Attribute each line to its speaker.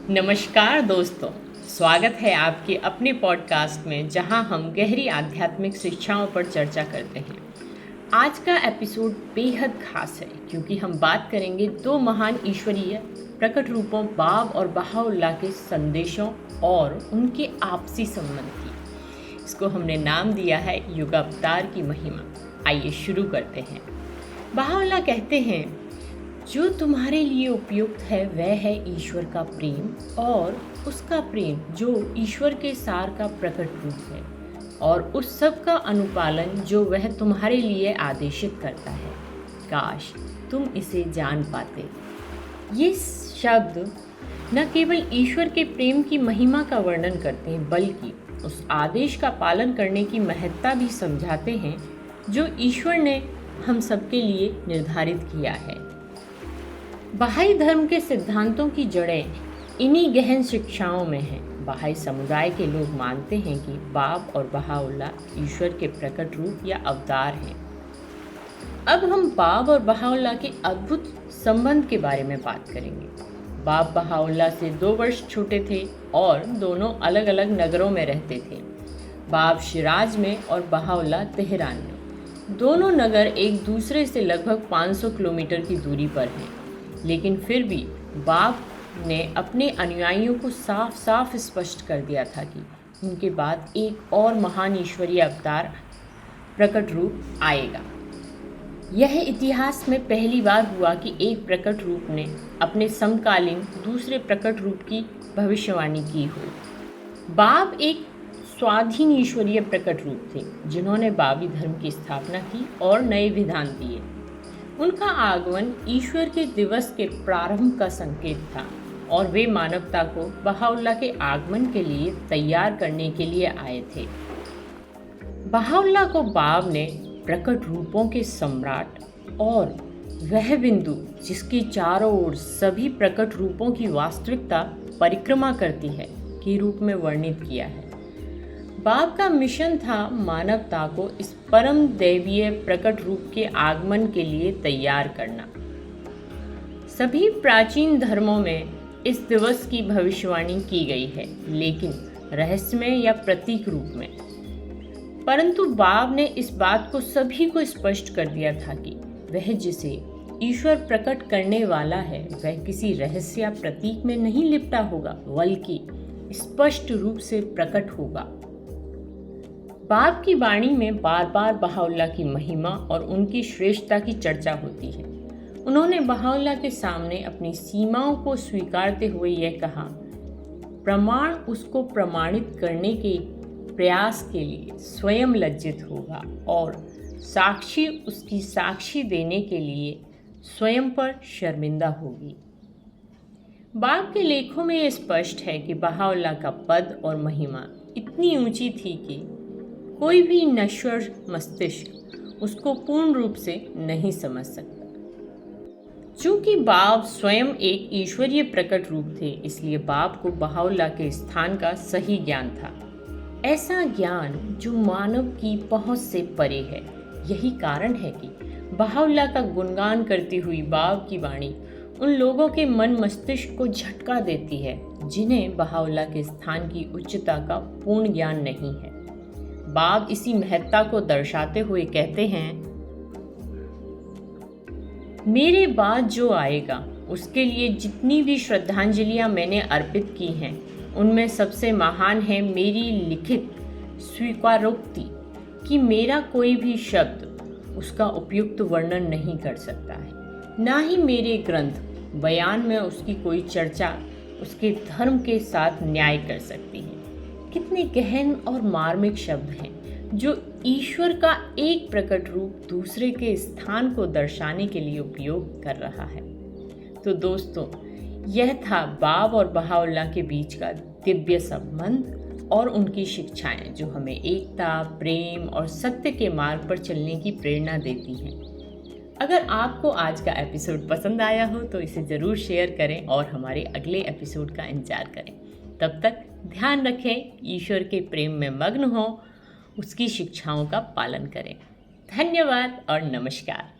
Speaker 1: नमस्कार दोस्तों, स्वागत है आपके अपने पॉडकास्ट में जहां हम गहरी आध्यात्मिक शिक्षाओं पर चर्चा करते हैं। आज का एपिसोड बेहद खास है क्योंकि हम बात करेंगे दो महान ईश्वरीय प्रकट रूपों बाब और बहाउल्लाह के संदेशों और उनके आपसी संबंध की। इसको हमने नाम दिया है युगावतार की महिमा। आइए शुरू करते हैं। बहाउल्लाह कहते हैं, जो तुम्हारे लिए उपयुक्त है वह है ईश्वर का प्रेम और उसका प्रेम जो ईश्वर के सार का प्रकट रूप है और उस सब का अनुपालन जो वह तुम्हारे लिए आदेशित करता है। काश तुम इसे जान पाते। ये शब्द न केवल ईश्वर के प्रेम की महिमा का वर्णन करते हैं बल्कि उस आदेश का पालन करने की महत्ता भी समझाते हैं जो ईश्वर ने हम सबके लिए निर्धारित किया है। बहाई धर्म के सिद्धांतों की जड़ें इन्हीं गहन शिक्षाओं में हैं। बहाई समुदाय के लोग मानते हैं कि बाब और बहाउल्लाह ईश्वर के प्रकट रूप या अवतार हैं। अब हम बाब और बहाउल्लाह के अद्भुत संबंध के बारे में बात करेंगे। बाब बहाउल्लाह से 2 वर्ष छोटे थे और दोनों अलग अलग नगरों में रहते थे। बाब शिराज में और बहाउल्लाह तेहरान में। दोनों नगर एक दूसरे से लगभग 500 किलोमीटर की दूरी पर हैं, लेकिन फिर भी बाब ने अपने अनुयायियों को साफ साफ स्पष्ट कर दिया था कि उनके बाद एक और महान ईश्वरीय अवतार प्रकट रूप आएगा। यह इतिहास में पहली बार हुआ कि एक प्रकट रूप ने अपने समकालीन दूसरे प्रकट रूप की भविष्यवाणी की हो। बाब एक स्वाधीन ईश्वरीय प्रकट रूप थे जिन्होंने बाबी धर्म की स्थापना की और नए विधान दिए। उनका आगमन ईश्वर के दिवस के प्रारंभ का संकेत था और वे मानवता को बहाउल्लाह के आगमन के लिए तैयार करने के लिए आए थे। बहाउल्लाह को बाब ने प्रकट रूपों के सम्राट और वह बिंदु जिसके चारों ओर सभी प्रकट रूपों की वास्तविकता परिक्रमा करती है के रूप में वर्णित किया है। बाब का मिशन था मानवता को इस परम दैवीय प्रकट रूप के आगमन के लिए तैयार करना। सभी प्राचीन धर्मों में इस दिवस की भविष्यवाणी की गई है, लेकिन रहस्यमय या प्रतीक रूप में। परंतु बाब ने इस बात को सभी को स्पष्ट कर दिया था कि वह जिसे ईश्वर प्रकट करने वाला है वह किसी रहस्य या प्रतीक में नहीं लिपटा होगा, बल्कि स्पष्ट रूप से प्रकट होगा। बाब की वाणी में बार बार बहाउल्लाह की महिमा और उनकी श्रेष्ठता की चर्चा होती है। उन्होंने बहाउल्लाह के सामने अपनी सीमाओं को स्वीकारते हुए यह कहा, प्रमाण उसको प्रमाणित करने के प्रयास के लिए स्वयं लज्जित होगा और साक्षी उसकी साक्षी देने के लिए स्वयं पर शर्मिंदा होगी। बाब के लेखों में यह स्पष्ट है कि बहाउल्लाह का पद और महिमा इतनी ऊंची थी कि कोई भी नश्वर मस्तिष्क उसको पूर्ण रूप से नहीं समझ सकता। चूंकि बाब स्वयं एक ईश्वरीय प्रकट रूप थे, इसलिए बाब को बहाउल्लाह के स्थान का सही ज्ञान था। ऐसा ज्ञान जो मानव की पहुंच से परे है। यही कारण है कि बहाउल्लाह का गुणगान करती हुई बाब की वाणी उन लोगों के मन मस्तिष्क को झटका देती है जिन्हें बहाउल्लाह के स्थान की उच्चता का पूर्ण ज्ञान नहीं है। बाब इसी महत्ता को दर्शाते हुए कहते हैं, मेरे बाद जो आएगा उसके लिए जितनी भी श्रद्धांजलियां मैंने अर्पित की हैं उनमें सबसे महान है मेरी लिखित स्वीकारोक्ति कि मेरा कोई भी शब्द उसका उपयुक्त वर्णन नहीं कर सकता है, ना ही मेरे ग्रंथ बयान में उसकी कोई चर्चा उसके धर्म के साथ न्याय कर सकती है। कितने गहन और मार्मिक शब्द हैं जो ईश्वर का एक प्रकट रूप दूसरे के स्थान को दर्शाने के लिए उपयोग कर रहा है। तो दोस्तों, यह था बाब और बहाउल्लाह के बीच का दिव्य संबंध और उनकी शिक्षाएं जो हमें एकता, प्रेम और सत्य के मार्ग पर चलने की प्रेरणा देती हैं। अगर आपको आज का एपिसोड पसंद आया हो तो इसे ज़रूर शेयर करें और हमारे अगले एपिसोड का इंतजार करें। तब तक ध्यान रखें, ईश्वर के प्रेम में मग्न हों, उसकी शिक्षाओं का पालन करें। धन्यवाद और नमस्कार।